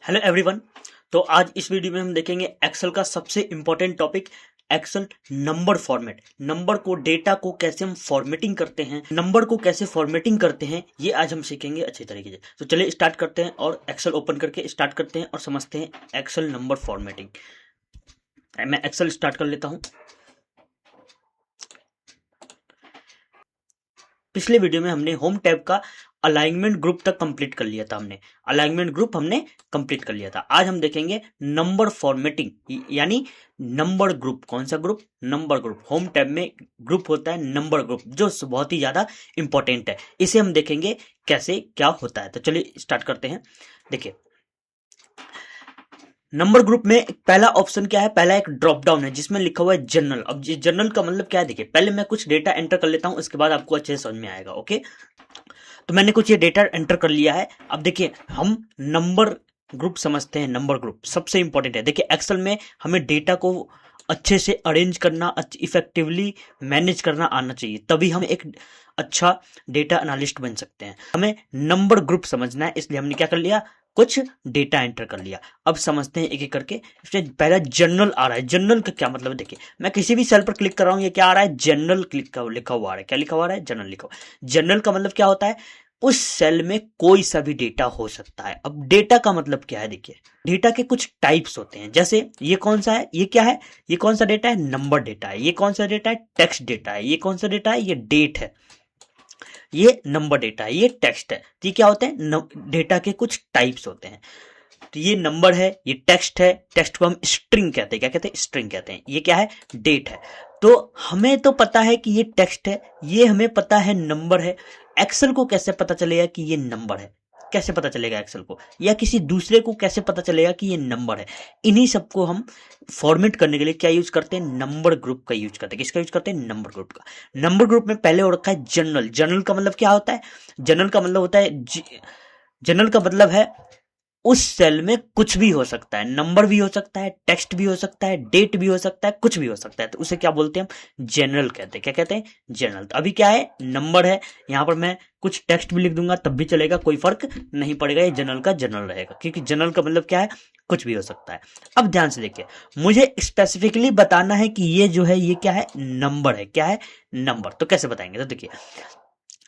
Hello everyone. तो आज इस वीडियो में हम देखेंगे एक्सेल का सबसे important topic Excel number format. Number को, डेटा को कैसे हम फॉर्मेटिंग करते हैं, नंबर को कैसे फॉर्मेटिंग करते हैं, ये आज हम सीखेंगे अच्छे तरीके से। तो चलिए स्टार्ट करते हैं और एक्सेल ओपन करके स्टार्ट करते हैं और समझते हैं एक्सेल नंबर फॉर्मेटिंग। मैं एक्सेल स्टार्ट कर लेता हूं। पिछले वीडियो में हमने होम टैब का अलाइनमेंट ग्रुप तक कंप्लीट कर लिया था। अलाइनमेंट ग्रुप हमने कंप्लीट कर लिया था। आज हम देखेंगे नंबर फॉर्मेटिंग, यानी नंबर ग्रुप। कौन सा group? Number group. Home tab में ग्रुप होता है नंबर ग्रुप, जो बहुत ही ज्यादा इंपॉर्टेंट है। इसे हम देखेंगे कैसे क्या होता है। तो चलिए स्टार्ट करते हैं। देखिए, नंबर ग्रुप में पहला ऑप्शन क्या है? पहला एक ड्रॉप डाउन है जिसमें लिखा हुआ है जनरल। अब जनरल का मतलब क्या है? देखिए, पहले मैं कुछ डेटा एंटर कर लेता हूं, इसके बाद आपको अच्छे से समझ में आएगा। ओके, तो मैंने कुछ ये डेटा एंटर कर लिया है। अब देखिए, हम नंबर ग्रुप समझते हैं। नंबर ग्रुप सबसे इंपॉर्टेंट है। देखिए, एक्सेल में हमें डेटा को अच्छे से अरेंज करना, इफेक्टिवली मैनेज करना आना चाहिए, तभी हम एक अच्छा डेटा एनालिस्ट बन सकते हैं। हमें नंबर ग्रुप समझना है, इसलिए हमने क्या कर लिया, कुछ डेटा एंटर कर लिया। अब समझते हैं एक एक करके। इसमें पहला जनरल आ रहा है। जनरल का क्या मतलब? देखिए, मैं किसी भी सेल पर क्लिक कर रहा हूं, ये क्या आ रहा है? जनरल लिखा हुआ आ रहा है। क्या लिखा हुआ आ रहा है? जनरल लिखा हुआ। जनरल का मतलब क्या होता है? उस सेल में कोई सा भी डेटा हो सकता है। अब डेटा का मतलब क्या है? देखिए, डेटा के कुछ टाइप्स होते हैं। जैसे ये कौन सा है? ये क्या है? ये कौन सा डेटा है? नंबर डेटा है। ये कौन सा डेटा है? टेक्स्ट डेटा है। ये कौन सा डेटा है? ये डेट है। ये नंबर डेटा है, ये टेक्स्ट है। तो ये क्या होते हैं? डेटा के कुछ टाइप्स होते हैं। तो ये नंबर है, ये टेक्स्ट है। टेक्स्ट को हम स्ट्रिंग कहते हैं। क्या कहते हैं? स्ट्रिंग कहते हैं। ये क्या है? डेट है। तो हमें तो पता है कि ये टेक्स्ट है, ये हमें पता है नंबर है। एक्सेल को कैसे पता चलेगा कि ये नंबर है? कैसे पता चलेगा एक्सेल को, या किसी दूसरे को कैसे पता चलेगा कि ये नंबर है? इन्हीं सबको हम फॉर्मेट करने के लिए क्या यूज करते हैं? नंबर ग्रुप का यूज करते हैं। किसका यूज करते हैं? नंबर ग्रुप का। नंबर ग्रुप में पहले हो रखा है जनरल। जनरल का मतलब क्या होता है? जनरल का मतलब होता है जनरल का मतलब है उस सेल में कुछ भी हो सकता है। नंबर भी हो सकता है, टेक्स्ट भी हो सकता है, डेट भी हो सकता है, कुछ भी हो सकता है। तो उसे क्या बोलते हैं? हम जनरल कहते हैं। क्या कहते हैं? जनरल। तो अभी क्या है? नंबर है। यहां पर मैं कुछ टेक्स्ट भी लिख दूंगा तब भी चलेगा, कोई फर्क नहीं पड़ेगा। ये जनरल का जनरल रहेगा, क्योंकि जनरल का मतलब क्या है? कुछ भी हो सकता है। अब ध्यान से देखिए, मुझे स्पेसिफिकली बताना है कि ये जो है, ये क्या है? नंबर है। क्या है? नंबर। तो कैसे बताएंगे? तो देखिए,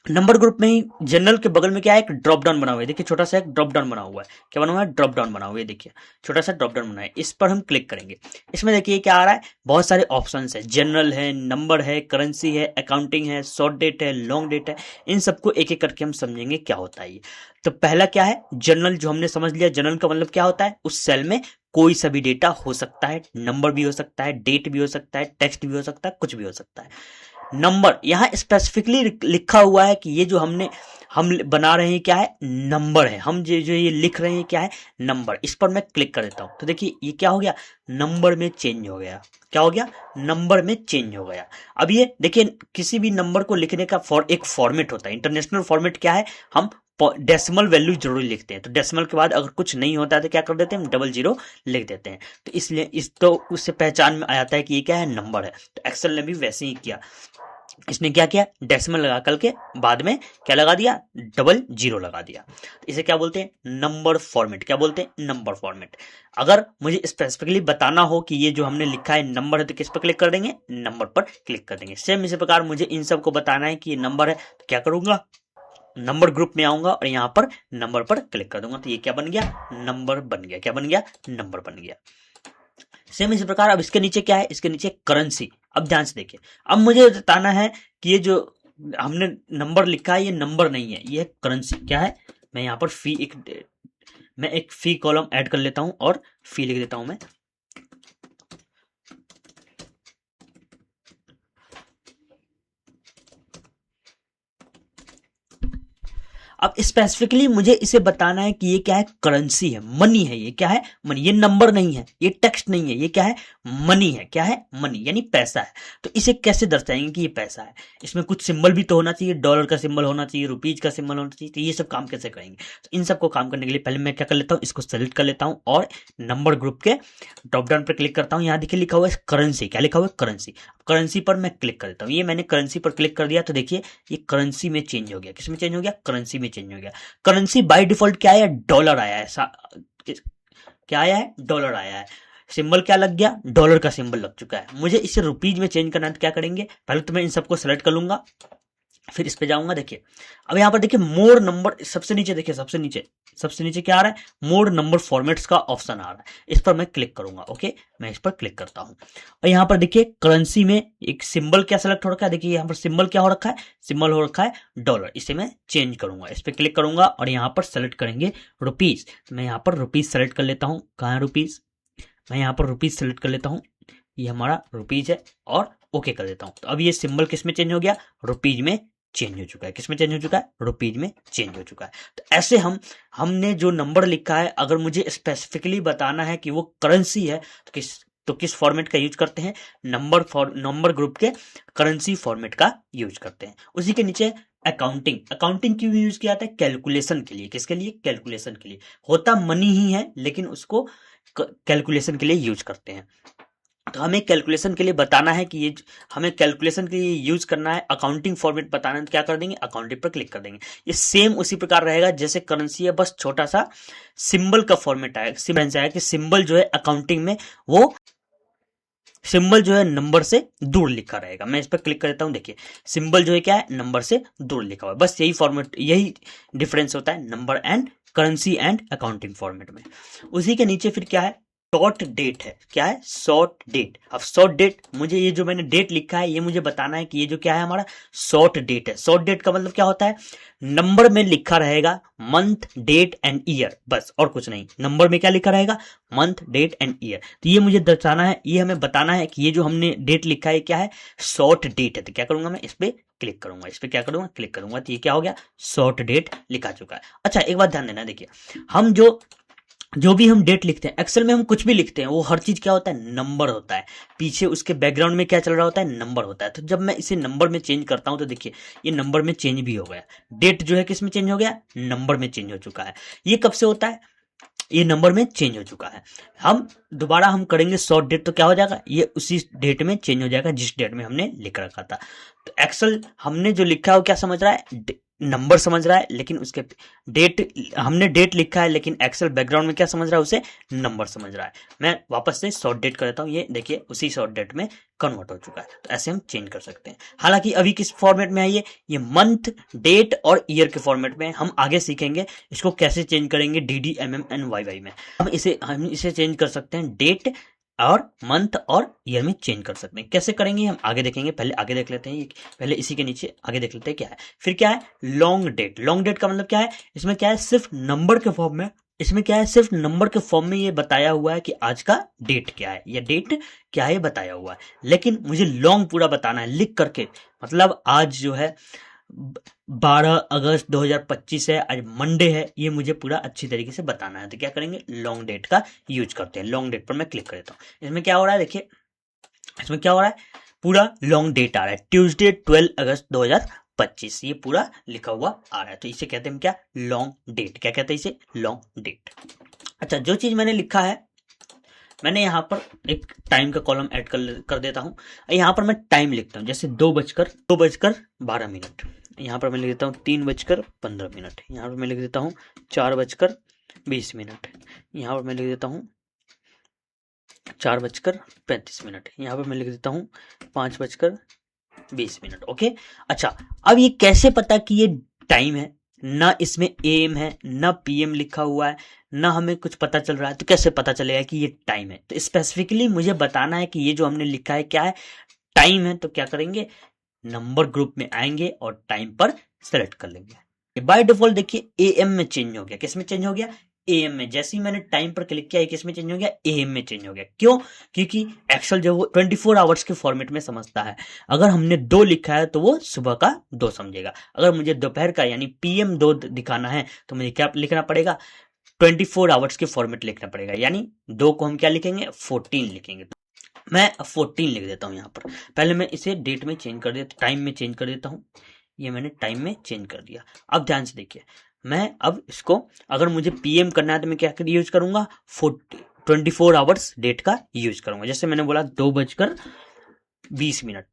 नंबर ग्रुप में ही जनरल के बगल में क्या है? एक ड्रॉप डाउन बना हुआ है। देखिए, छोटा सा एक ड्रॉप डाउन बना हुआ है। क्या बना हुआ है? ड्रॉप डाउन बना हुआ है। देखिए, छोटा सा ड्रॉप डाउन बना है। इस पर हम क्लिक करेंगे। इसमें देखिए क्या आ रहा है? बहुत सारे ऑप्शंस है। जनरल है, नंबर है, करेंसी है, अकाउंटिंग है, शॉर्ट डेट है, लॉन्ग डेट है। इन सबको एक एक करके हम समझेंगे क्या होता है ये। तो पहला क्या है? जनरल, जो हमने समझ लिया। जनरल का मतलब क्या होता है? उस सेल में कोई सा भी डेटा हो सकता है। नंबर भी हो सकता है, डेट भी हो सकता है, टेक्स्ट भी हो सकता है, कुछ भी हो सकता है। नंबर, यहां स्पेसिफिकली लिखा हुआ है कि ये जो हम बना रहे हैं क्या है? नंबर है। हम जो ये लिख रहे हैं क्या है? नंबर। इस पर मैं क्लिक कर देता हूं, तो देखिए ये क्या हो गया? नंबर में चेंज हो गया। क्या हो गया? नंबर में चेंज हो गया। अब ये देखिए, किसी भी नंबर को लिखने का एक फॉर्मेट होता है। इंटरनेशनल फॉर्मेट क्या है? हम डेसिमल वैल्यू जरूर लिखते हैं। तो डेसिमल के बाद अगर कुछ नहीं होता है तो क्या कर देते हैं? हम डबल जीरो लिख देते हैं। तो इसलिए तो उससे पहचान में आ जाता है कि ये क्या है? नंबर है। तो एक्सेल ने भी वैसे ही किया। इसने क्या किया? डेसिमल लगा करके बाद में क्या लगा दिया? डबल जीरो लगा दिया। तो इसे क्या बोलते हैं? Number format. क्या बोलते हैं? Number format. अगर मुझे स्पेसिफिकली बताना हो कि ये जो हमने लिखा है नंबर है, तो किस पर क्लिक कर देंगे? नंबर पर क्लिक कर देंगे। सेम इसी प्रकार मुझे इन सबको बताना है कि ये नंबर है, तो क्या करूंगा? नंबर ग्रुप में आऊंगा और यहां पर नंबर पर क्लिक कर दूंगा। तो ये क्या बन गया? नंबर बन गया। क्या बन गया? नंबर बन गया। सेम इसी प्रकार अब इसके नीचे क्या है? इसके नीचे करेंसी। अब ध्यान से देखिए, अब मुझे बताना है कि ये जो हमने नंबर लिखा है, ये नंबर नहीं है, ये करेंसी। क्या है? मैं यहां पर मैं एक फी कॉलम ऐड कर लेता हूं और फी लिख देता हूं मैं। अब स्पेसिफिकली मुझे इसे बताना है कि ये क्या है? करेंसी है, मनी है। ये क्या है? मनी। ये नंबर नहीं है, ये टेक्स्ट नहीं है, ये क्या है? मनी है। क्या है? मनी, यानी पैसा है। तो इसे कैसे दर्शाएंगे कि ये पैसा है? इसमें कुछ सिंबल भी तो होना चाहिए। डॉलर का सिंबल होना चाहिए, रुपीज का सिंबल होना चाहिए। तो ये सब काम कैसे करेंगे? तो इन सबको काम करने के लिए पहले मैं क्या कर लेता हूँ? इसको सेलेक्ट कर लेता हूँ और नंबर ग्रुप के ड्रॉप डाउन पर क्लिक करता हूँ। यहाँ देखिए लिखा हुआ है करेंसी। क्या लिखा हुआ है? करेंसी। करेंसी पर मैं क्लिक कर देता हूँ। ये मैंने करेंसी पर क्लिक कर दिया, तो देखिए ये करेंसी में चेंज हो गया। किस में चेंज हो गया? करेंसी में चेंज हो गया। करेंसी बाय डिफॉल्ट क्या है? डॉलर आया है। क्या आया है, डॉलर आया है। सिंबल क्या लग गया, डॉलर का सिंबल लग चुका है। मुझे इसे रुपीज में चेंज करना है तो क्या करेंगे, पहले तो मैं इन सबको सेलेक्ट कर लूंगा, फिर इस पे जाऊंगा। देखिए अब यहाँ पर देखिए मोर नंबर, सबसे नीचे देखिए, सबसे नीचे क्या आ रहा है, मोर नंबर फॉर्मेट्स का ऑप्शन आ रहा है। इस पर मैं क्लिक करूंगा। ओके, मैं इस पर क्लिक करता हूं और यहाँ पर देखिए करेंसी में एक सिंबल क्या सेलेक्ट हो रखा है। देखिए यहाँ पर सिंबल क्या हो रखा है, सिंबल हो रखा है डॉलर। इसे मैं चेंज करूंगा, इस पर क्लिक करूंगा और यहाँ पर सेलेक्ट करेंगे रुपीज। तो मैं यहाँ पर रुपीज सेलेक्ट कर लेता हूँ। कहाँ है रुपीज, मैं यहाँ पर रुपीज सेलेक्ट कर लेता हूँ, ये हमारा रुपीज है और ओके कर देता हूँ। तो अब ये सिंबल किस में चेंज हो गया, रुपीज में चेंज हो चुका है। किस में चेंज हो चुका है, रुपीज में चेंज हो चुका है। तो ऐसे हमने जो नंबर लिखा है, अगर मुझे स्पेसिफिकली बताना है कि वो करेंसी है तो किस फॉर्मेट का यूज करते हैं, नंबर ग्रुप के करेंसी फॉर्मेट का यूज करते हैं। उसी के नीचे अकाउंटिंग क्यों यूज किया जाता है, कैलकुलेशन के लिए। किसके लिए, कैलकुलेशन के लिए। होता मनी ही है लेकिन उसको कैलकुलेशन के लिए यूज करते हैं। तो हमें कैलकुलेशन के लिए बताना है कि ये हमें कैलकुलेशन के लिए यूज करना है, अकाउंटिंग फॉर्मेट बताना है, तो क्या कर देंगे, अकाउंटिंग पर क्लिक कर देंगे। ये सेम उसी प्रकार रहेगा जैसे करेंसी है, बस छोटा सा सिंबल का फॉर्मेट आएगा। सिंबल आएगा कि सिंबल जो है अकाउंटिंग में, वो सिंबल जो है नंबर से दूर लिखा रहेगा। मैं इस पर क्लिक कर देता हूं। देखिए सिंबल जो है क्या है, नंबर से दूर लिखा हुआ है। बस यही फॉर्मेट, यही डिफरेंस होता है number and currency and accounting format में। उसी के नीचे फिर क्या है, शॉर्ट डेट है। क्या है, शॉर्ट डेट। अब शॉर्ट डेट, मुझे ये जो मैंने डेट लिखा है ये मुझे बताना है कि ये जो क्या है हमारा शॉर्ट डेट है। शॉर्ट डेट का मतलब क्या होता है, नंबर में लिखा रहेगा मंथ, डेट एंड ईयर, बस और कुछ नहीं। नंबर में क्या लिखा रहेगा, मंथ, डेट एंड ईयर। तो ये मुझे दर्शाना है, ये हमें बताना है कि ये जो हमने डेट लिखा है क्या है, शॉर्ट डेट है। तो क्या करूंगा मैं, इस पे क्लिक करूंगा, इस पे क्या करूंगा, क्लिक करूंगा। तो ये क्या हो गया, शॉर्ट डेट लिखा चुका है। अच्छा एक बात ध्यान देना, देखिए हम जो भी हम डेट लिखते हैं, एक्सेल में हम कुछ भी लिखते हैं, वो हर चीज क्या होता है, नंबर होता है। पीछे उसके बैकग्राउंड में क्या चल रहा होता है, नंबर होता है। तो जब मैं इसे नंबर में चेंज करता हूं तो देखिए ये नंबर में चेंज भी हो गया। डेट जो है किस में चेंज हो गया, नंबर में चेंज हो चुका है। ये कब से होता है, ये नंबर में चेंज हो चुका है। हम दोबारा हम करेंगे शॉर्ट डेट तो क्या हो जाएगा, ये उसी डेट में चेंज हो जाएगा जिस डेट में हमने लिख रखा था। तो एक्सेल हमने जो लिखा है वो क्या समझ रहा है, नंबर समझ रहा है, लेकिन उसके डेट, हमने डेट लिखा है लेकिन एक्सेल बैकग्राउंड में क्या समझ रहा है, उसे नंबर समझ रहा है। मैं वापस से शॉर्ट डेट कर देता हूं, ये देखिए उसी शॉर्ट डेट में कन्वर्ट हो चुका है। तो ऐसे हम चेंज कर सकते हैं। हालांकि अभी किस फॉर्मेट में है ये मंथ, डेट और ईयर के फॉर्मेट में। हम आगे सीखेंगे इसको कैसे चेंज करेंगे DD MM and YY में। हम इसे चेंज कर सकते हैं, डेट और मंथ और ईयर में चेंज कर सकते हैं। कैसे करेंगे हम आगे देखेंगे, पहले आगे देख लेते हैं। पहले इसी के नीचे आगे देख लेते हैं क्या है। फिर क्या है, लॉन्ग डेट। लॉन्ग डेट का मतलब क्या है, इसमें क्या है, सिर्फ नंबर के फॉर्म में, इसमें क्या है, सिर्फ नंबर के फॉर्म में ये बताया हुआ है कि आज का डेट क्या है या डेट क्या है, ये बताया हुआ है। लेकिन मुझे लॉन्ग पूरा बताना है लिख करके। मतलब आज जो है 12 अगस्त 2025 है, आज मंडे है, ये मुझे पूरा अच्छी तरीके से बताना है। तो क्या करेंगे, लॉन्ग डेट का यूज करते हैं। लॉन्ग डेट पर मैं क्लिक कर देता हूँ। इसमें क्या हो रहा है, देखिए इसमें क्या हो रहा है, पूरा लॉन्ग डेट आ रहा है, ट्यूसडे 12 अगस्त 2025, ये पूरा लिखा हुआ आ रहा है। तो इसे कहते हैं क्या, लॉन्ग डेट। क्या कहते हैं इसे, लॉन्ग डेट। अच्छा जो चीज मैंने लिखा है, मैंने यहाँ पर एक टाइम का कॉलम ऐड कर देता हूँ। यहाँ पर मैं टाइम लिखता हूँ, जैसे 2:12 यहाँ पर मैं लिख देता हूँ 3:15। यहाँ पर मैं लिख देता हूँ 4:20। यहाँ पर मैं लिख देता हूँ 4:35। यहाँ पर मैं लिख देता हूँ 5:20। ओके। अच्छा अब ये कैसे पता कि ये टाइम है, ना इसमें AM है ना PM लिखा हुआ है, ना हमें कुछ पता चल रहा है, तो कैसे पता चलेगा कि ये टाइम है। तो स्पेसिफिकली मुझे बताना है कि ये जो हमने लिखा है क्या है, टाइम है। तो क्या करेंगे, नंबर ग्रुप में आएंगे और टाइम पर सेलेक्ट कर लेंगे। बाय डिफॉल्ट देखिए AM में चेंज हो गया। किस में चेंज हो गया, AM में। जैसे ही मैंने टाइम पर क्लिक किया किस में चेंज हो गया, AM में चेंज हो गया। क्यों, क्योंकि एक्सेल जो वो 24 आवर्स के फॉर्मेट में समझता है। अगर हमने 2 लिखा है तो वो सुबह का 2 समझेगा। अगर मुझे दोपहर का यानी PM 2 दिखाना है तो मुझे क्या लिखना पड़ेगा, 24 आवर्स के फॉर्मेट लिखना पड़ेगा। यानी 2 को हम क्या लिखेंगे, 14 लिखेंगे। मैं 14 लिख देता हूं। यहाँ पर पहले मैं इसे डेट में चेंज कर देता, टाइम में चेंज कर देता हूं। ये मैंने टाइम में चेंज कर दिया। अब ध्यान से देखिए, मैं अब इसको अगर मुझे PM करना है तो मैं क्या यूज करूंगा, 24 आवर्स डेट का यूज करूंगा। जैसे मैंने बोला 2:20,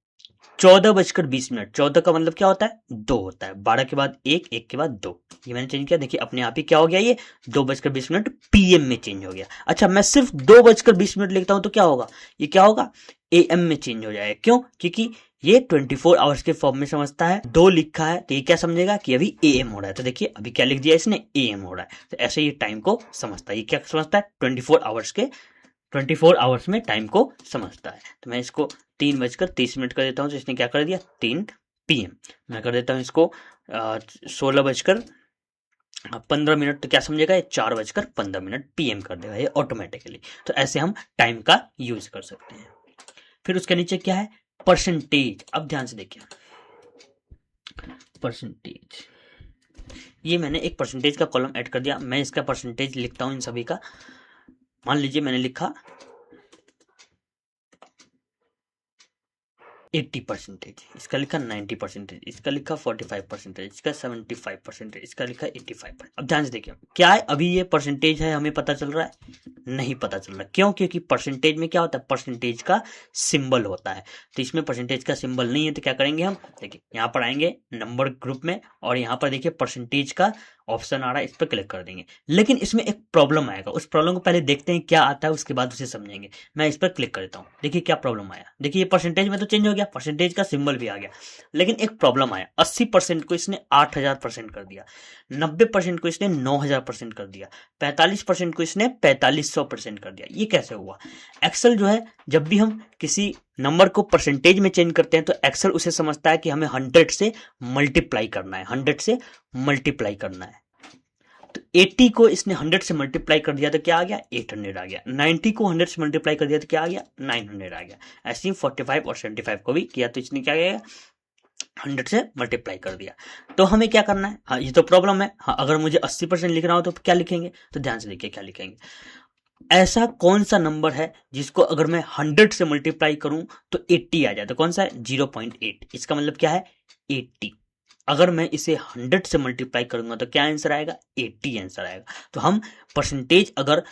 14:20। 14 का मतलब क्या होता है? 2 होता है। 12 के बाद 1, 1 के बाद 2। ये मैंने चेंज किया, देखिए अपने आप ही क्या हो गया, ये 2:20 पीएम में चेंज हो गया। अच्छा, मैं सिर्फ 2:20 लिखता हूं तो क्या होगा? ये क्या होगा? एएम में चेंज हो जाएगा। क्यों? क्योंकि ये 24 आवर्स के फॉर्म में समझता है। 2 लिखा है तो ये क्या समझेगा कि अभी एएम हो रहा है। तो देखिए अभी क्या लिख दिया इसने? एएम हो रहा है। तो ऐसे ये टाइम को समझता है। ये क्या समझता है? 24 आवर्स में टाइम को समझता है। तो मैं इसको 3:30 कर देता हूँ। तो इसने क्या कर दिया? 3 पीएम। मैं कर देता हूँ इसको 16:15। तो क्या समझेगा? ये 4:15 पीएम कर देगा ये ऑटोमेटिकली। तो ऐसे हम टाइम का यूज कर सकते हैं। फिर उसके नीचे क्या है? परसेंटेज। अब ध्यान से देखिए, परसेंटेज, ये मैंने एक परसेंटेज का कॉलम ऐड कर दिया। मैं इसका परसेंटेज लिखता हूं इन सभी का। मान लीजिए मैंने लिखा 80%, इसका लिखा 90%, इसका लिखा 45%, इसका 75%, इसका लिखा 85%। अब ध्यान से देखिए क्या है, अभी ये परसेंटेज है, हमें पता चल रहा है? नहीं पता चल रहा। क्यों? क्योंकि परसेंटेज में क्या होता है? परसेंटेज का सिंबल होता है। तो इसमें परसेंटेज का सिंबल नहीं है। तो क्या करेंगे हम? देखिए यहाँ पर आएंगे नंबर ग्रुप में और यहाँ पर देखिए परसेंटेज का ऑप्शन आ रहा है, इस पर क्लिक कर देंगे। लेकिन इसमें एक प्रॉब्लम आएगा, उस प्रॉब्लम को पहले देखते हैं क्या आता है, उसके बाद उसे समझेंगे। मैं इस पर क्लिक कर देता हूँ। देखिए क्या प्रॉब्लम आया। देखिए ये परसेंटेज में तो चेंज हो गया, परसेंटेज का सिंबल भी आ गया, लेकिन एक प्रॉब्लम आया। 80% को इसने 8000% कर दिया, 90% को इसने 9000% कर दिया, 45% को इसने 4500% कर दिया। ये कैसे हुआ? एक्सेल जो है, जब भी हम किसी नंबर को परसेंटेज में चेंज करते हैं तो एक्सेल उसे समझता है कि हमें 100 से मल्टीप्लाई करना है, 100 से मल्टीप्लाई करना है। तो 80 को इसने 100 से मल्टीप्लाई कर दिया तो क्या आ गया? 800 आ गया। 90 को 100 से मल्टीप्लाई कर दिया तो क्या आ गया? 900 आ गया। ऐसे ही 45 और 75 को भी किया तो इसने क्या किया? 100 से मल्टीप्लाई कर दिया। तो हमें क्या करना है? हाँ, ये तो प्रॉब्लम है। हाँ, अगर मुझे 80% लिखना हो तो क्या लिखेंगे? तो ध्यान से देखिए क्या लिखेंगे। ऐसा कौन सा नंबर है जिसको अगर मैं 100 से मल्टीप्लाई करूं तो 80 आ जाए? तो कौन सा है? 0.8। इसका मतलब क्या है? 80। अगर मैं इसे 100 से मल्टीप्लाई करूंगा तो क्या आंसर आएगा? 80 आंसर आएगा। तो हम परसेंटेज अगर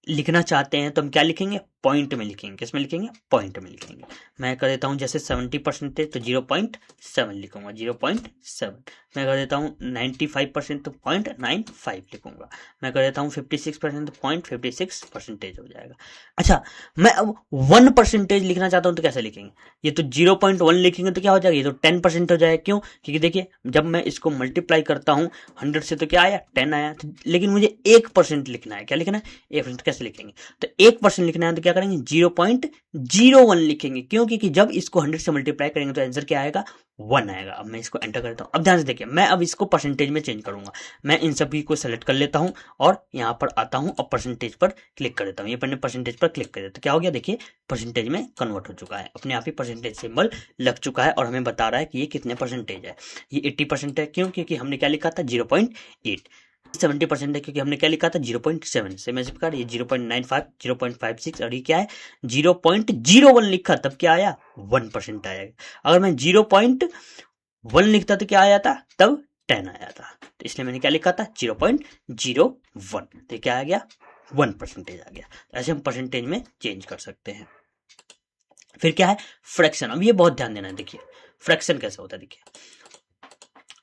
लिखना चाहते हैं तो हम क्या लिखेंगे? पॉइंट में लिखेंगे। किस में लिखेंगे? पॉइंट में लिखेंगे। मैं कर देता हूं जैसे 70% तो 0.7 लिखूंगा, 0.7। मैं कर देता हूं 95% तो 0.95 लिखूंगा। मैं कर देता हूं 56% तो 0.56% हो जाएगा। अच्छा, मैं अब 1% लिखना चाहता हूं तो कैसे लिखेंगे? ये तो 0.1 लिखेंगे तो क्या हो जाएगा? ये तो 10% हो जाएगा। क्यों? क्योंकि देखिए जब मैं इसको मल्टीप्लाई करता हूं 100 से तो क्या आया? 10 आया। तो लेकिन मुझे 1% लिखना है। क्या लिखना है? 1%। कैसे लिखेंगे? तो 1% लिखना है तो क्या करेंगे? 0.01 लिखेंगे। क्यों? क्योंकि जब इसको 100 से मल्टीप्लाई करेंगे तो आंसर क्या आएगा? 1 आएगा। अब मैं इसको एंटर करता हूं। अब ध्यान से देखिए, मैं अब इसको परसेंटेज में चेंज करूंगा। मैं इन सभी को सेलेक्ट कर लेता हूं और यहां पर आता हूं और परसेंटेज पर क्लिक कर देता हूं। ये मैंने परसेंटेज पर क्लिक कर दिया तो क्या हो गया? देखिए परसेंटेज में कन्वर्ट हो चुका है, अपने आप ही परसेंटेज सिंबल लग चुका है और हमें बता रहा है कि ये कितने परसेंटेज है। ये 80% है। क्यों? क्योंकि हमने क्या लिखा था? 0.8। 70% है क्योंकि हमने क्या लिखा था? 0.7 से। मैं इस प्रकार ये 0.95, 0.56 और ये क्या है? 0.01 लिखा तब क्या आया? 1% आया। अगर मैं 0.1 लिखता तो क्या आया था? तब 10 आया था। तो इसलिए मैंने क्या लिखा था? 0.01। तो क्या आ गया? 1% आ गया। ऐसे हम परसेंटेज में चेंज कर सकते हैं। फिर क्या है? फ्रैक्शन। अब ये बहुत ध्यान देना है। देखिए फ्रैक्शन कैसे होता है। देखिए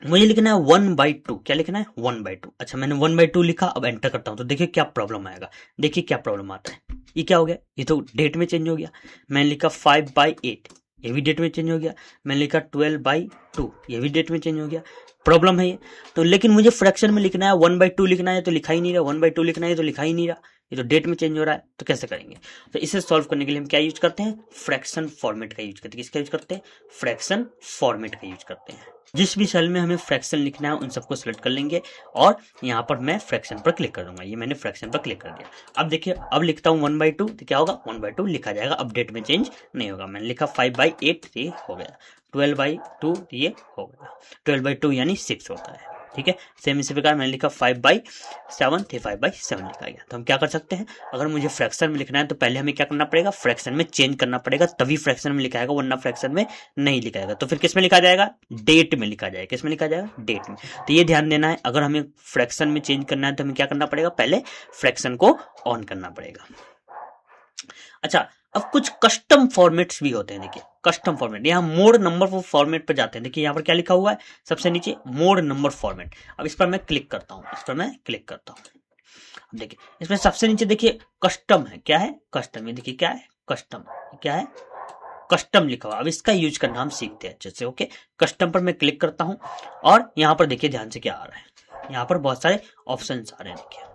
मुझे लिखना है 1/2। क्या लिखना है? 1/2। अच्छा, मैंने 1/2 लिखा। अब एंटर करता हूं तो देखिए क्या प्रॉब्लम आएगा। देखिए क्या प्रॉब्लम आता है। ये क्या हो गया? ये तो डेट में चेंज हो गया। मैंने लिखा 5/8, ये भी डेट में चेंज हो गया। मैंने लिखा 12/2, ये भी डेट में चेंज हो गया। प्रॉब्लम है ये तो। लेकिन मुझे फ्रैक्शन में लिखना है, 1/2 लिखना है तो लिखा ही नहीं रहा, 1/2 लिखना है तो लिखा ही नहीं रहा। ये तो डेट में चेंज हो रहा है। तो कैसे करेंगे? तो इसे सॉल्व करने के लिए हम क्या यूज करते हैं? फ्रैक्शन फॉर्मेट का यूज करते हैं। किसका यूज करते हैं? फ्रैक्शन फॉर्मेट का यूज करते हैं। जिस भी सेल में हमें फ्रैक्शन लिखना है उन सबको सिलेक्ट कर लेंगे और यहाँ पर मैं फ्रैक्शन पर क्लिक कर दूंगा। ये मैंने फ्रैक्शन पर क्लिक कर दिया। अब देखिए, अब लिखता हूँ 1/2 तो क्या होगा? 1/2 लिखा जाएगा। अब डेट में चेंज नहीं होगा। मैंने लिखा 5/8, ये हो गया। 12/2, ये हो गया। 12/2 यानी 6 होता है। ठीक है। सेम इसी प्रकार मैंने लिखा 5/7, 5/7 लिखा गया। तो हम क्या कर सकते हैं? अगर मुझे फ्रैक्शन में लिखना है तो पहले हमें क्या करना पड़ेगा? फ्रैक्शन में चेंज करना पड़ेगा, तभी फ्रैक्शन में लिखाएगा, वरना फ्रैक्शन में नहीं लिखाएगा। तो फिर किस में लिखा जाएगा? डेट में लिखा जाएगा। किस में लिखा जाएगा? डेट में। तो ये ध्यान देना है, अगर हमें फ्रैक्शन में चेंज करना है तो हमें क्या करना पड़ेगा? पहले फ्रैक्शन को ऑन करना पड़ेगा। अच्छा, अब कुछ कस्टम फॉर्मेट्स भी होते हैं। देखिए कस्टम फॉर्मेट, यहाँ मोड नंबर फॉर्मेट पर जाते हैं। देखिए यहाँ पर क्या लिखा हुआ है, सबसे नीचे मोड नंबर फॉर्मेट। अब इस पर मैं क्लिक करता हूँ, इस पर मैं क्लिक करता हूँ। देखिए इसमें सबसे नीचे देखिए कस्टम है। क्या है, कस्टम। ये देखिए क्या है, कस्टम। क्या है, कस्टम लिखा हुआ। अब इसका यूज करना हम सीखते हैं अच्छे से। ओके, कस्टम पर मैं क्लिक करता हूं और यहां पर देखिए ध्यान से क्या आ रहा है, यहां पर बहुत सारे ऑप्शंस आ रहे हैं। देखिए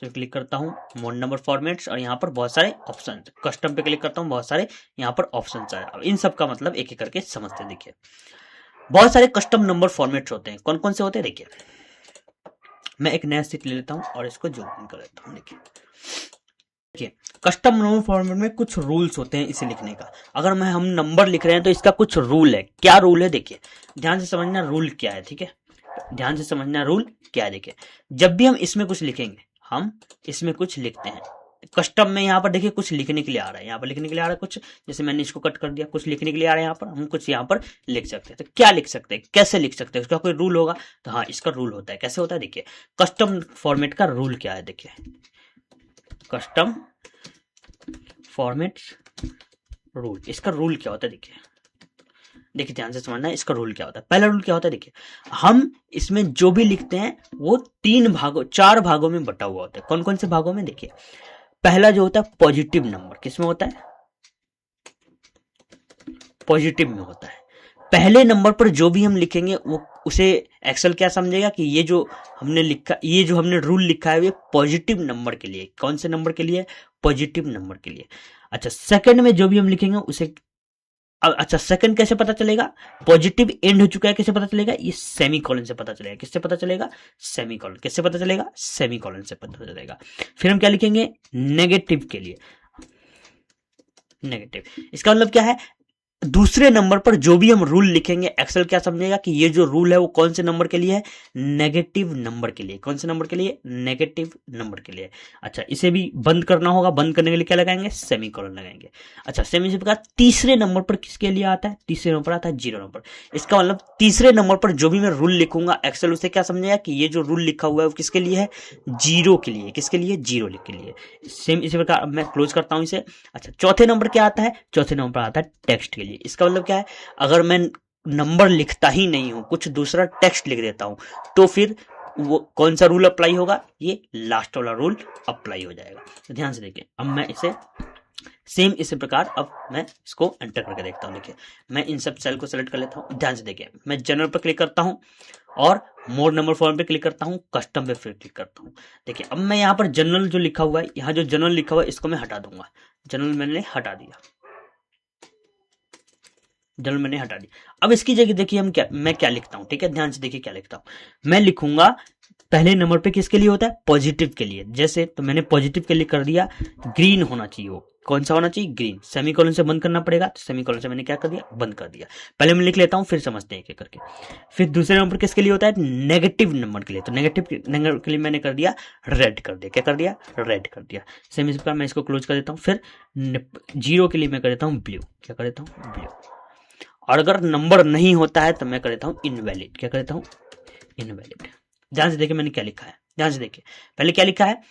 तो क्लिक करता हूं मोड नंबर फॉर्मेट्स और यहाँ पर बहुत सारे ऑप्शन, कस्टम पे क्लिक करता हूं, बहुत सारे यहाँ पर ऑप्शन आ रहे हैं। अब इन सब का मतलब एक एक करके समझते हैं। देखिए बहुत सारे कस्टम नंबर फॉर्मेट्स होते हैं। कौन कौन से होते हैं, देखिए मैं एक नया सीट ले लेता हूं और इसको जूम कर लेता हूं। देखिए कस्टम नंबर फॉर्मेट में कुछ रूल्स होते हैं इसे लिखने का। अगर हम नंबर लिख रहे हैं तो इसका कुछ रूल है। क्या रूल है, देखिए ध्यान से समझना रूल क्या है। ठीक है, ध्यान से समझना रूल क्या है। देखिए जब भी हम इसमें कुछ लिखेंगे, हम इसमें कुछ लिखते हैं कस्टम में, यहाँ पर देखिए कुछ लिखने के लिए आ रहा है, यहाँ पर लिखने के लिए आ रहा है कुछ, जैसे मैंने इसको कट कर दिया, कुछ लिखने के लिए आ रहा है यहाँ पर, हम कुछ यहाँ पर लिख सकते हैं। तो क्या लिख सकते हैं, कैसे लिख सकते हैं, उसका कोई रूल होगा। तो हाँ, इसका रूल होता है। कैसे होता है, देखिए कस्टम फॉर्मेट का रूल क्या है। देखिए कस्टम फॉर्मेट रूल, इसका रूल क्या होता है। देखिए ध्यान से समझना है इसका रूल क्या होता है। पहला रूल क्या होता है, देखिए हम इसमें जो भी लिखते हैं वो 4 भागों में बटा हुआ होता है। कौन कौन से भागों में, देखिए पहला जो होता है पॉजिटिव नंबर, किसमें होता है, पॉजिटिव में होता है। पहले नंबर पर जो भी हम लिखेंगे वो उसे एक्सेल क्या समझेगा कि ये जो हमने लिखा, ये जो हमने रूल लिखा है ये पॉजिटिव नंबर के लिए। कौन से नंबर के लिए, पॉजिटिव नंबर के लिए। अच्छा सेकंड में जो भी हम लिखेंगे उसे, अच्छा सेकंड कैसे पता चलेगा, पॉजिटिव एंड हो चुका है, कैसे पता चलेगा, ये सेमी कॉलन से पता चलेगा। किससे पता चलेगा, सेमी कॉलन। किससे पता चलेगा, सेमी कॉलन से पता चलेगा। फिर हम क्या लिखेंगे, नेगेटिव के लिए, नेगेटिव। इसका मतलब क्या है, दूसरे नंबर पर जो भी हम रूल लिखेंगे एक्सेल क्या समझेगा कि ये जो रूल है वो कौन से नंबर के लिए है, नेगेटिव नंबर के लिए। कौन से नंबर के लिए, नेगेटिव नंबर के लिए। अच्छा इसे भी बंद करना होगा, बंद करने के लिए क्या लगाएंगे, सेमीकोलन लगाएंगे। अच्छा सेमी से प्रकार तीसरे नंबर पर किसके लिए आता है, तीसरे नंबर पर आता है जीरो नंबर। इसका मतलब तीसरे नंबर पर जो भी मैं रूल लिखूंगा एक्सेल उसे क्या समझेगा कि ये जो रूल लिखा हुआ है वो किसके लिए है, जीरो के लिए। किसके लिए, जीरो के लिए। सेम इसी प्रकार मैं क्लोज करता हूं इसे। अच्छा चौथे नंबर क्या आता है, चौथे नंबर पर आता है टेक्स्ट के लिए। इसका मतलब क्या है, अगर मैं नंबर लिखता ही नहीं हूं, कुछ दूसरा टेक्स्ट लिख देता हूं, तो फिर वो कौन सा रूल अप्लाई होगा, ये लास्ट वाला रूल अप्लाई हो जाएगा। तो ध्यान से देखिए, अब मैं इसे सेम इसी प्रकार अब मैं इसको एंटर करके देखता हूं। देखिए मैं इन सब सेल को सेलेक्ट कर लेता हूं। ध्यान से देखिए, मैं जनरल पर क्लिक करता हूं और मोड नंबर फॉर्म पे क्लिक करता हूं, कस्टम पे फिर क्लिक करता हूं। देखिए अब मैं यहाँ पर जनरल जो लिखा हुआ है, यहाँ जो जनरल लिखा हुआ है इसको मैं हटा दूंगा। जनरल मैंने हटा दिया, जनरल मैंने हटा दिया। अब इसकी जगह देखिए मैं क्या लिखता हूं। ठीक है, ध्यान से देखिए क्या लिखता हूं। मैं लिखूंगा पहले नंबर पे किसके लिए होता है, पॉजिटिव के लिए। जैसे तो मैंने पॉजिटिव के लिए कर दिया, ग्रीन होना चाहिए। वो कौन सा होना चाहिए, ग्रीन। सेमीकोलन से बंद करना पड़ेगा, तो सेमीकोलन से मैंने क्या कर दिया, बंद कर दिया। पहले मैं लिख लेता हूं, फिर समझते हैं एक एक करके। फिर दूसरे नंबर किसके लिए होता है, नेगेटिव नंबर के लिए। तो नेगेटिव नंबर के लिए मैंने कर दिया रेड कर दिया। क्या कर दिया, रेड कर दिया। सेम इस प्रकार मैं इसको क्लोज कर देता हूँ। फिर जीरो के लिए मैं कर देता हूँ ब्लू। क्या कर देता हूँ, ब्लू। और अगर नंबर नहीं होता है तो मैं कर देता हूं इनवैलिड। क्या कर देता हूं, इनवैलिड। ध्यान से देखिए मैंने क्या लिखा है, ध्यान से देखिए। पहले क्या लिखा है,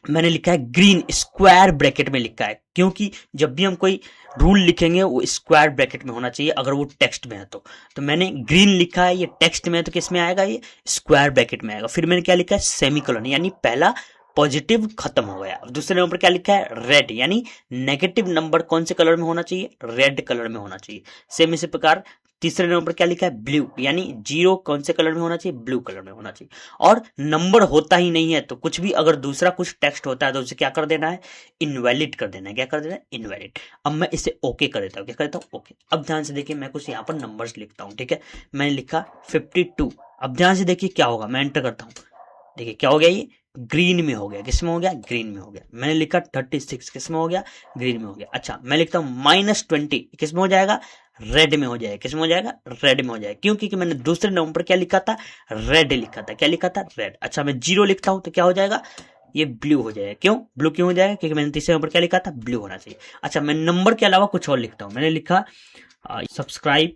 मैंने लिखा है ग्रीन, स्क्वायर ब्रैकेट में लिखा है, क्योंकि जब भी हम कोई रूल लिखेंगे वो स्क्वायर ब्रैकेट में होना चाहिए अगर वो टेक्स्ट में है तो मैंने ग्रीन लिखा है, ये टेक्स्ट में है तो किस में आएगा, ये स्क्वायर ब्रैकेट में आएगा। फिर मैंने क्या लिखा है, सेमीकोलन, यानी पहला पॉजिटिव खत्म हो गया। दूसरे नंबर पर क्या लिखा है, रेड, यानी नेगेटिव नंबर कौन से कलर में होना चाहिए, रेड कलर में होना चाहिए। सेम इसी प्रकार तीसरे नंबर पर क्या लिखा है, ब्लू, यानी जीरो कौन से कलर में होना चाहिए, ब्लू कलर में होना चाहिए। और नंबर होता ही नहीं है तो कुछ भी अगर दूसरा कुछ टेक्स्ट होता है तो उसे क्या कर देना है, इनवैलिड कर देना है। क्या कर देना है, इनवैलिड। अब मैं इसे ओके कर देता हूँ। क्या करता हूँ, ओके। अब ध्यान से देखिए मैं कुछ यहाँ पर नंबर्स लिखता हूँ। ठीक है, मैंने लिखा 52। अब ध्यान से देखिए क्या होगा, मैं एंटर करता हूँ। देखिए क्या हो गया, ये ग्रीन में हो गया। किस में हो गया, ग्रीन में हो गया। मैंने लिखा 36, किस में हो गया, ग्रीन में हो गया। अच्छा मैं लिखता हूं -20, किस में हो जाएगा, रेड में हो जाएगा। किस में हो जाएगा, रेड में हो जाएगा। क्यों, क्योंकि मैंने दूसरे नंबर पर क्या लिखा था, रेड लिखा था। क्या लिखा था, रेड। अच्छा मैं 0 लिखता हूं तो क्या हो जाएगा, ये ब्लू हो जाएगा। क्यों, ब्लू क्यों हो जाएगा, क्योंकि मैंने तीसरे नंबर क्या लिखा था, ब्लू होना चाहिए। अच्छा मैं नंबर के अलावा कुछ और लिखता हूं। मैंने लिखा सब्सक्राइब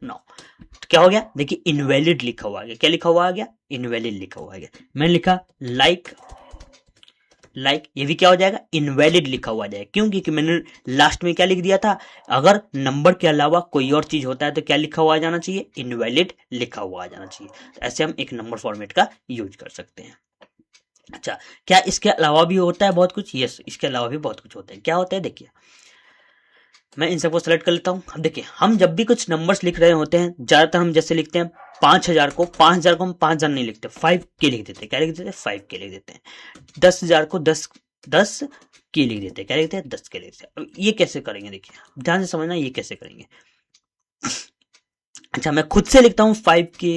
नाउ। तो क्या हो गया, देखिए इनवैलिड लिखा हुआ आ गया। क्या लिखा हुआ आ गया, इनवैलिड लिखा हुआ आ गया। मैंने लिखा लाइक ये भी क्या हो जाएगा, इनवैलिड लिखा हुआ जाएगा। क्यों? क्योंकि मैंने लास्ट में क्या लिख दिया था, अगर नंबर के अलावा कोई और चीज होता है तो क्या लिखा हुआ आ जाना चाहिए, इनवैलिड लिखा हुआ आ जाना चाहिए। तो ऐसे हम एक नंबर फॉर्मेट का यूज कर सकते हैं। अच्छा, क्या इसके अलावा भी होता है बहुत कुछ? यस, इसके अलावा भी बहुत कुछ होता है। क्या होता है देखिए, मैं इन सबको सेलेक्ट कर लेता हूं। अब देखिए, हम जब भी कुछ नंबर्स लिख रहे होते हैं, ज्यादातर हम जैसे लिखते हैं 5000 को, 5000 को हम 5000 नहीं लिखते, 5K लिख देते हैं। क्या लिख देते हैं? 5K लिख देते हैं। 10,000 को 10K लिख देते हैं। क्या लिखते हैं? 10K लिख देते हैं। अब ये कैसे करेंगे देखिए, ध्यान से समझना ये कैसे करेंगे। अच्छा, मैं खुद से लिखता हूँ 5K,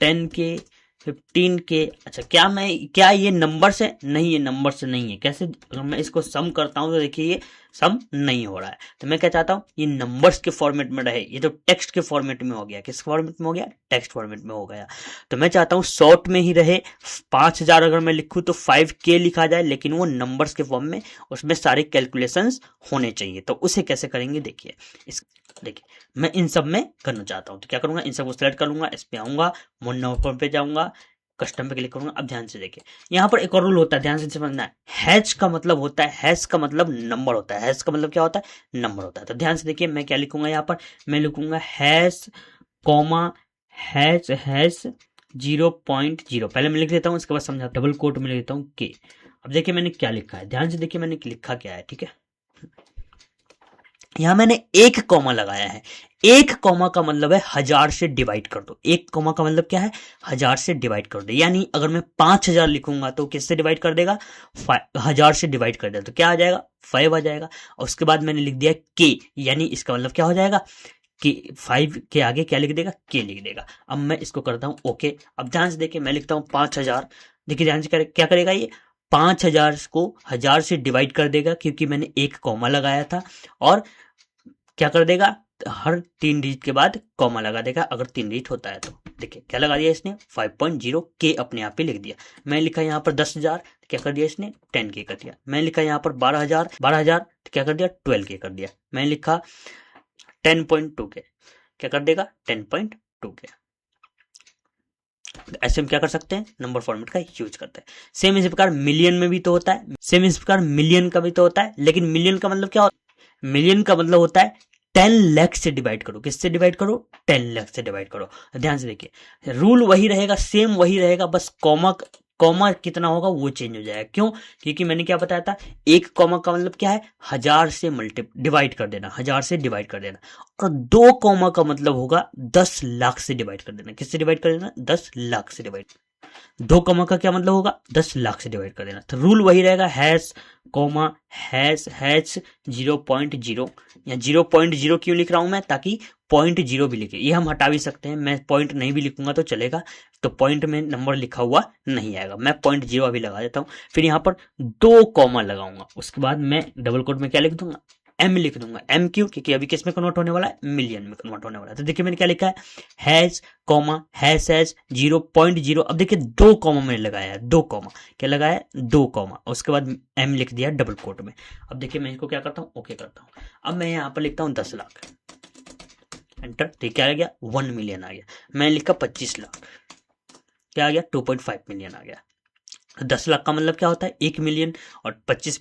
10K, 15K। अच्छा, क्या ये नंबर से? नहीं, ये नंबर से नहीं है। कैसे? अगर मैं इसको सम करता हूं तो देखिए ये सम नहीं हो रहा है। तो मैं क्या चाहता हूं, ये नंबर्स के फॉर्मेट में रहे। ये तो टेक्स्ट के फॉर्मेट में हो गया। किस फॉर्मेट में हो गया? टेक्स्ट फॉर्मेट में हो गया। तो मैं चाहता हूं शॉर्ट में ही रहे। 5000 अगर मैं लिखूं तो 5K लिखा जाए, लेकिन वो नंबर्स के फॉर्म में, उसमें सारे कैलकुलेशंस होने चाहिए। तो उसे कैसे करेंगे देखिए। देखिए, मैं इन सब में करना चाहता हूं, तो क्या करूंगा, इन सबको सेलेक्ट कर लूंगा, इस पे आऊंगा, मोड नंबर पे जाऊंगा, कस्टम पे क्लिक करूंगा। अब ध्यान से देखिए, यहाँ पर एक और रूल होता है, ध्यान से समझना है। हैश का मतलब होता है, हैश का मतलब नंबर होता है। हैश का मतलब क्या होता है? नंबर होता है। तो ध्यान से देखिए, मैं क्या लिखूंगा यहाँ पर, मैं लिखूंगा हैश कॉमा हैश हैश 0.0। पहले मैं लिख देता हूँ, उसके बाद समझा, डबल कोट में लिख देता हूँ के। अब देखिए मैंने क्या लिखा है, ध्यान से देखिए मैंने लिखा क्या है। ठीक है, यहां मैंने एक कॉमा लगाया है। एक कॉमा का मतलब है 1000 से डिवाइड कर दो। एक कॉमा का मतलब क्या है? 1000 से डिवाइड कर दो। यानी अगर मैं 5000 लिखूंगा तो किससे डिवाइड कर देगा? 1000 से डिवाइड कर देगा, तो क्या आ जाएगा? 5 आ जाएगा। और उसके बाद मैंने लिख दिया के, यानी इसका मतलब क्या हो जाएगा कि 5 के आगे क्या लिख देगा? के लिख देगा। अब मैं इसको करता हूं ओके। अब ध्यान से देखिए, मैं लिखता हूं 5000। देखिए ध्यान से क्या करेगा ये, 5000 को 1000 से डिवाइड कर देगा, क्योंकि मैंने एक कॉमा लगाया था। और क्या कर देगा, हर 3 डिजिट के बाद कॉमा लगा देगा, अगर 3 डिजिट होता है तो। देखिए क्या लगा दिया इसने, 5.0 के अपने आप ही लिख दिया। मैं लिखा यहाँ पर 10,000, क्या कर दिया इसने? 10K कर दिया। मैं लिखा यहाँ पर 12,000, तो क्या कर दिया? 12K कर दिया। मैं लिखा 10.2K, क्या कर देगा? 10.2K। ऐसे हम क्या कर सकते हैं, नंबर फॉर्मेट का यूज करते हैं। सेम इसी प्रकार मिलियन में भी तो होता है, सेम इसी प्रकार मिलियन का भी तो होता है। लेकिन मिलियन का मतलब क्या होता है? मिलियन का मतलब होता है 10 लाख से डिवाइड करो। किससे डिवाइड करो? 10 लाख से डिवाइड करो। ध्यान से देखिए, रूल वही रहेगा, सेम वही रहेगा, बस कॉमा कॉमा कितना होगा वो चेंज हो जाएगा। क्यों? क्योंकि मैंने क्या बताया था, एक कॉमा का मतलब क्या है? 1000 से डिवाइड कर देना, 1000 से डिवाइड कर देना। और 2 कॉमा का मतलब होगा 10 लाख से डिवाइड कर देना। किससे डिवाइड कर देना? 10 लाख से डिवाइड। 2 कॉमा का क्या मतलब होगा? 10 लाख से डिवाइड कर देना। तो रूल वही रहेगा, हैश कॉमा हैश हैश 0.0। या 0.0 क्यों लिख रहा हूं मैं? ताकि 0.0 भी लिखे। ये हम हटा भी सकते हैं, मैं पॉइंट नहीं भी लिखूंगा तो चलेगा। तो पॉइंट में नंबर लिखा हुआ नहीं आएगा, मैं 0.0 अभी लगा देता हूं। फिर यहाँ पर 2 कॉमा लगाऊंगा, उसके बाद मैं डबल कोट में क्या लिख दूंगा? एम लिख दूंगा। एम क्यों? क्योंकि अभी किस में कन्वर्ट होने वाला है? मिलियन में कन्वर्ट होने वाला है। तो देखिए मैंने क्या लिखा है, हैश कॉमा हैश हैश 0.0। अब देखिए 2 कॉमा मैंने लगाया है, 2 कॉमा क्या लगाया है? 2 कॉमा, उसके बाद एम लिख दिया डबल कोट में। अब देखिए मैं इसको क्या करता हूँ, ओके करता हूँ। अब मैं यहाँ पर लिखता हूँ 10 लाख, एंटर। तो क्या आ गया? 1 मिलियन आ गया। मैं लिखा 25 लाख, क्या आ गया? 2.5 मिलियन आ गया। 10 लाख का मतलब क्या होता है? 1 मिलियन। और 25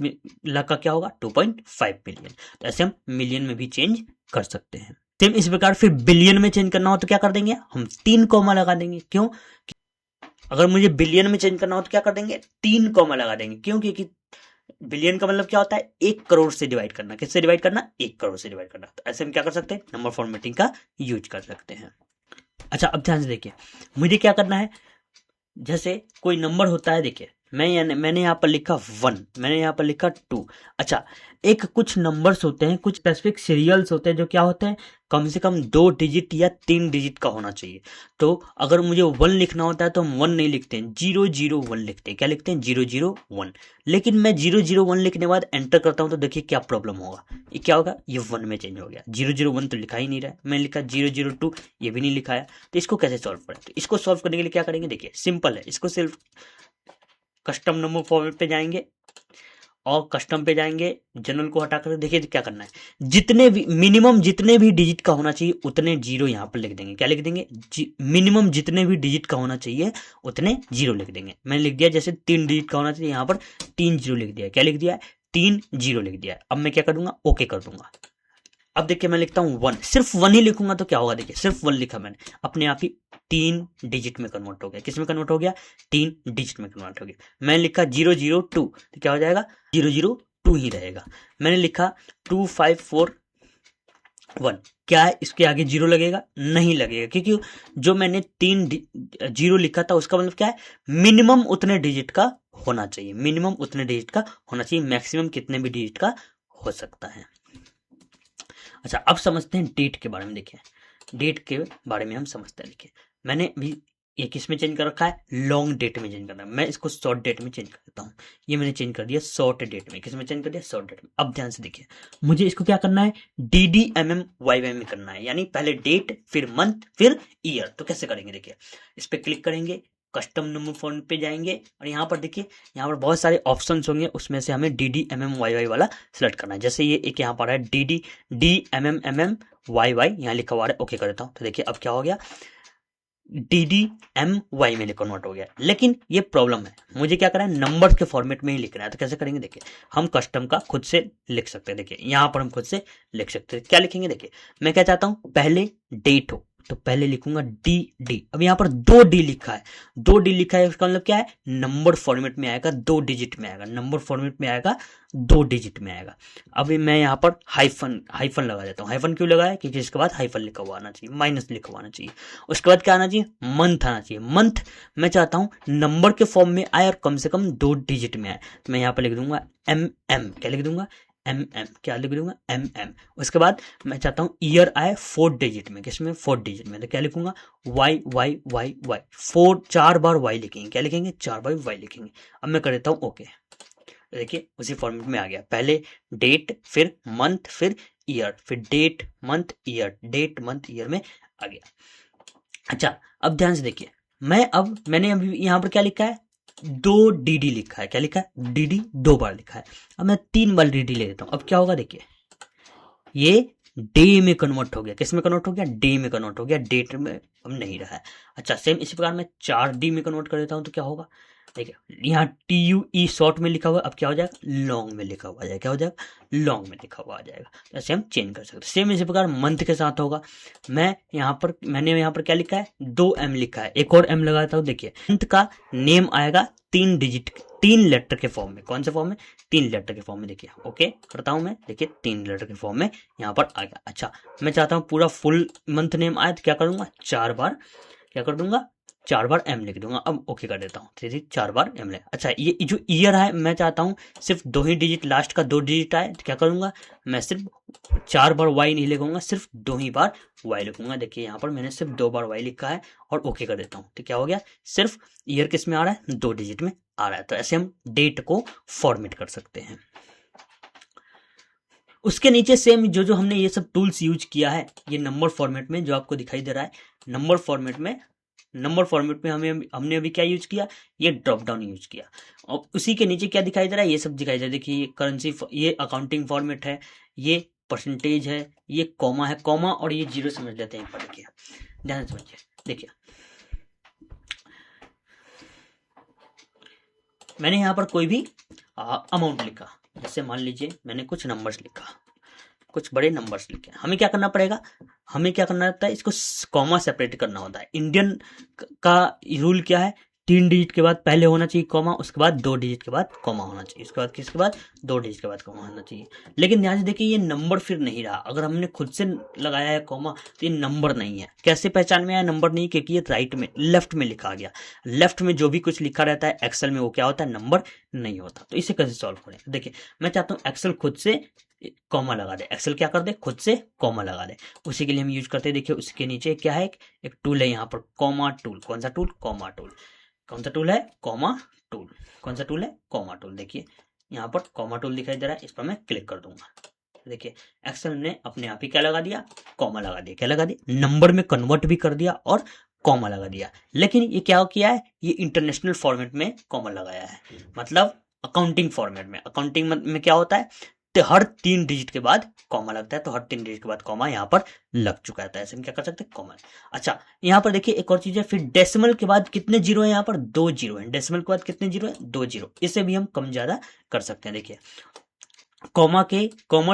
लाख का क्या होगा? 2.5 मिलियन। तो ऐसे हम मिलियन में भी चेंज कर सकते हैं। सेम इस प्रकार फिर बिलियन में चेंज करना हो तो क्या कर देंगे? हम 3 कॉमा लगा देंगे। क्यों? अगर मुझे बिलियन में चेंज करना हो तो क्या कर देंगे? 3 कॉमा लगा देंगे। क्यों? क्योंकि बिलियन का मतलब क्या होता है? 1 करोड़ से डिवाइड करना। किससे डिवाइड करना? 1 करोड़ से डिवाइड करना। तो ऐसे हम क्या कर सकते हैं? नंबर फॉर्मेटिंग का यूज कर सकते हैं। अच्छा, अब ध्यान से देखिए, मुझे क्या करना है, जैसे कोई नंबर होता है, देखिए मैंने यहाँ पर लिखा 1, मैंने यहाँ पर लिखा 2। अच्छा, एक कुछ नंबर्स होते हैं, कुछ स्पेसिफिक सीरियल्स होते हैं जो क्या होते हैं, कम से कम 2 डिजिट या 3 डिजिट का होना चाहिए। तो अगर मुझे 1 लिखना होता है तो हम 1 नहीं लिखते हैं, 001 लिखते हैं। क्या लिखते हैं? 001। लेकिन मैं 001 लिखने के बाद एंटर करता हूं तो देखिए क्या प्रॉब्लम होगा। ये क्या होगा? ये 1 में चेंज हो गया। 001 तो लिखा ही नहीं रहा है। मैं लिखा 002, ये भी नहीं लिखा है। तो इसको कैसे सॉल्व करें? तो इसको सॉल्व करने के लिए क्या करेंगे, देखिए सिंपल है। इसको सिर्फ कस्टम नंबर फॉर्मेट पे जाएंगे, और कस्टम पे जाएंगे, जनरल को हटा कर देखिए क्या करना है, जितने भी मिनिमम जितने भी डिजिट का होना चाहिए उतने जीरो यहाँ पर लिख देंगे। क्या लिख देंगे? मिनिमम जितने भी डिजिट का होना चाहिए उतने जीरो लिख देंगे। मैंने लिख दिया जैसे 3 डिजिट का होना चाहिए, यहाँ पर 3 जीरो लिख दिया। क्या लिख दिया? 3 जीरो लिख दिया। अब मैं क्या कर दूंगा? ओके कर दूंगा। अब देखिए मैं लिखता हूं 1, सिर्फ 1 ही लिखूंगा तो क्या होगा? देखिए सिर्फ 1 लिखा मैंने, अपने आप ही 3 डिजिट में कन्वर्ट हो गया। किस में कन्वर्ट हो गया? 3 डिजिट में कन्वर्ट हो गया। मैंने लिखा 002 तो क्या हो जाएगा? 002 ही रहेगा। मैंने लिखा 2541, क्या है इसके आगे जीरो लगेगा? नहीं लगेगा, क्योंकि जो मैंने 3 जीरो लिखा था उसका मतलब क्या है? मिनिमम उतने डिजिट का होना चाहिए, मिनिमम उतने डिजिट का होना चाहिए, मैक्सिमम कितने भी डिजिट का हो सकता है। अच्छा अब समझते हैं डेट के बारे में। देखिए डेट के बारे में हम समझते हैं। देखिए मैंने भी ये किस में चेंज कर रखा है? लॉन्ग डेट में चेंज करना है। मैं इसको शॉर्ट डेट में चेंज कर देता हूँ। ये मैंने चेंज कर दिया शॉर्ट डेट में। किस में चेंज कर दिया? शॉर्ट डेट में। अब ध्यान से देखिए, मुझे इसको क्या करना है? DDMMYY में करना है, यानी पहले डेट फिर मंथ फिर ईयर। तो कैसे करेंगे? देखिए इस पर क्लिक करेंगे, कस्टम नंबर फॉर्मेट पे जाएंगे और यहाँ पर देखिए यहाँ पर बहुत सारे ऑप्शंस होंगे, उसमें से हमें DDMMYY वाला सिलेक्ट करना है। जैसे ये एक यहाँ पर है DDMMMYY यहाँ लिखा हुआ है, ओके कर देता हूँ। तो देखिए अब क्या हो गया? DDMY में कन्वर्ट हो गया। लेकिन ये प्रॉब्लम है, मुझे क्या करना है? नंबर के फॉर्मेट में ही लिखना है। तो कैसे करेंगे? देखिए हम कस्टम का खुद से लिख सकते हैं। देखिए यहाँ पर हम खुद से लिख सकते हैं। क्या लिखेंगे? देखिए मैं क्या चाहता हूं? पहले डेट हो, तो पहले लिखूंगा DD। अब यहाँ पर 2D लिखा है, 2D लिखा है, उसका मतलब क्या है? नंबर फॉर्मेट में आएगा, 2 डिजिट में आएगा, नंबर फॉर्मेट में आएगा, 2 डिजिट में आएगा। अभी मैं यहाँ पर हाइफन लगा देता हूँ। हाइफन क्यों लगाया? क्योंकि इसके बाद हाइफन लिखा हुआ आना चाहिए, माइनस लिखा हुआ आना चाहिए। उसके बाद क्या आना चाहिए? मंथ आना चाहिए। मंथ मैं चाहता हूं नंबर के फॉर्म में आए और कम से कम 2 डिजिट में आए। तो मैं यहाँ पर लिख दूंगा MM। क्या लिख दूंगा? MM। क्या लिख दूंगा? MM। उसके बाद मैं चाहता हूं ईयर आए 4 डिजिट में। किसमें? 4 डिजिट में। तो क्या लिखूंगा? Y 4 बार Y लिखेंगे। क्या लिखेंगे? 4 बार Y लिखेंगे। अब मैं कर देता हूं ओके। देखिए उसी फॉर्मेट में आ गया, पहले डेट फिर मंथ फिर ईयर, फिर date month year, date month year में आ गया। अच्छा अब ध्यान से देखिए, मैंने अभी यहाँ पर क्या लिखा है? 2DD लिखा है। क्या लिखा है? DD 2 बार लिखा है। अब मैं 3 बार DD ले लेता हूँ। अब क्या होगा? देखिए ये डे में कन्वर्ट हो गया। किस में कन्वर्ट हो गया? डे में कन्वर्ट हो गया, डेट में अब नहीं रहा है। अच्छा सेम इसी प्रकार मैं 4D में कन्वर्ट कर देता हूँ। तो क्या होगा? देखिए यहाँ TUE शॉर्ट में लिखा हुआ, अब क्या हो जाएगा? लॉन्ग में लिखा हुआ आ जाएगा। क्या हो जाएगा? लॉन्ग में लिखा हुआ आ जाएगा। तो ऐसे हम चेंज कर सकते हैं। सेम इसी प्रकार मंथ के साथ होगा। मैंने यहाँ पर क्या लिखा है? 2M लिखा है, एक और M लगाता हूँ। देखिए मंथ का नेम आएगा 3 डिजिट 3 लेटर के फॉर्म में। कौन से फॉर्म में? 3 लेटर के फॉर्म में। देखिए ओके करता हूं मैं। देखिए 3 लेटर के फॉर्म में यहाँ पर आ गया। अच्छा मैं चाहता हूँ पूरा फुल मंथ नेम आए, तो क्या करूंगा? 4 बार क्या कर दूंगा? 4 बार M लिख दूंगा। अब ओके कर देता हूँ। 4 बार M लिख। अच्छा ये जो ईयर है मैं चाहता हूँ सिर्फ 2 ही डिजिट, लास्ट का 2 डिजिट आए। तो क्या करूंगा? मैं सिर्फ 4 बार Y नहीं लिखूंगा, सिर्फ 2 ही बार Y लिखूंगा। देखिए यहाँ पर मैंने सिर्फ 2 बार Y लिखा है और ओके कर देता हूँ। तो क्या हो गया? सिर्फ ईयर किस में आ रहा है? 2 डिजिट में आ रहा है। तो ऐसे हम डेट को फॉर्मेट कर सकते हैं। उसके नीचे सेम जो हमने ये सब टूल्स यूज किया है, ये नंबर फॉर्मेट में जो आपको दिखाई दे रहा है, नंबर फॉर्मेट में हमने अभी क्या यूज किया? ये ड्रॉप डाउन यूज किया। और उसी के नीचे क्या दिखाई दे रहा है? ये सब दिखाई दे रहा है। देखिए ये करेंसी, ये अकाउंटिंग फॉर्मेट है, ये परसेंटेज है, ये कॉमा है, कॉमा और ये जीरो समझ लेते हैं। देखिए ध्यान से समझिए। देखिए मैंने यहाँ पर कोई भी अमाउंट लिखा, जैसे मान लीजिए मैंने कुछ नंबर्स लिखा, कुछ बड़े नंबर्स लिखे। हमें क्या करना पड़ेगा? हमें क्या करना होता है? इसको कॉमा सेपरेट करना होता है। इंडियन का रूल क्या है? 3 डिजिट के बाद पहले होना चाहिए कॉमा, उसके बाद 2 डिजिट के बाद कॉमा होना चाहिए, उसके बाद किसके बाद? 2 डिजिट के बाद कॉमा होना चाहिए। लेकिन ध्यान से देखिए ये नंबर फिर नहीं रहा। अगर हमने खुद से लगाया है कॉमा तो ये नंबर नहीं है। कैसे पहचान में आया नंबर नहीं? क्योंकि ये राइट में लेफ्ट में लिखा गया। लेफ्ट में जो भी कुछ लिखा रहता है एक्सेल में, वो क्या होता है? नंबर नहीं होता। तो इसे कैसे सॉल्व करें? देखिए मैं चाहता हूँ एक्सेल खुद से कॉमा लगा दे। एक्सेल क्या कर दे? खुद से कॉमा लगा दे। उसी के लिए हम यूज करते हैं। देखिए उसके नीचे क्या है? एक टूल है यहाँ पर, कॉमा टूल। कौन सा टूल? Comma tool. कौन सा टूल है? Comma tool. कौन सा टूल है? Comma tool. देखिए यहाँ पर कॉमा टूल दिखाई दे रहा है, इस पर मैं क्लिक कर दूंगा। देखिए एक्सेल ने अपने आप ही क्या लगा दिया? कॉमा लगा दिया। क्या लगा दिया? नंबर में कन्वर्ट भी कर दिया और कॉमा लगा दिया। लेकिन ये क्या किया है? ये इंटरनेशनल फॉर्मेट में कॉमा लगाया है। मतलब अकाउंटिंग फॉर्मेट में। अकाउंटिंग में क्या होता है, तो हर 3 डिजिट के बाद कॉमा लगता है, तो हर 3 डिजिट के बाद कॉमा यहाँ पर लग चुका है, तो ऐसे में क्या कर सकते हैं, कॉमा। अच्छा, यहाँ पर देखिए एक और चीज है, फिर डेसिमल के बाद कितने जीरो है, यहाँ पर 2 जीरो है। डेसिमल के बाद कितने जीरो है, 2 जीरो। इसे भी हम कम ज्यादा कर सकते हैं। देखिए कॉमा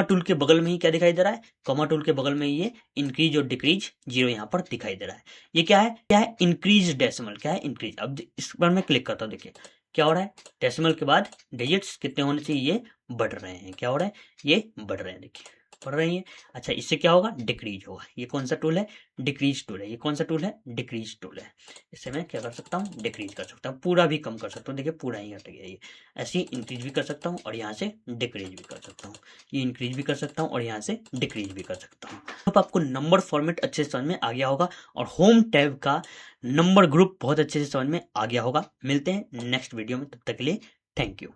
टूल के बगल में ही क्या दिखाई दे रहा है, कॉमा टूल के बगल में ये इंक्रीज और डिक्रीज जीरो यहाँ पर दिखाई दे रहा है। ये क्या है इंक्रीज डेसिमल, क्या है इंक्रीज। अब इस पर मैं क्लिक करता हूँ, देखिए क्या हो रहा है, डेसिमल के बाद डिजिट्स कितने होने चाहिए, ये बढ़ रहे हैं। क्या हो रहा है, ये बढ़ रहे हैं, देखिए बढ़ रही है। अच्छा, इससे क्या होगा, डिक्रीज होगा। ये कौन सा टूल है, डिक्रीज टूल है। ये कौन सा टूल है, डिक्रीज टूल है। इससे मैं क्या कर सकता हूँ, डिक्रीज कर सकता हूँ, पूरा भी कम कर सकता हूँ। देखिए पूरा ही हट गया ये। ऐसे इंक्रीज भी कर सकता हूँ और यहाँ से डिक्रीज भी कर सकता हूँ। ये इंक्रीज भी कर सकता हूँ और यहाँ से डिक्रीज भी कर सकता हूँ। अब आपको नंबर फॉर्मेट अच्छे से समझ में आ गया होगा और होम टैब का नंबर ग्रुप बहुत अच्छे से समझ में आ गया होगा। मिलते हैं नेक्स्ट वीडियो में, तब तक के लिए थैंक यू।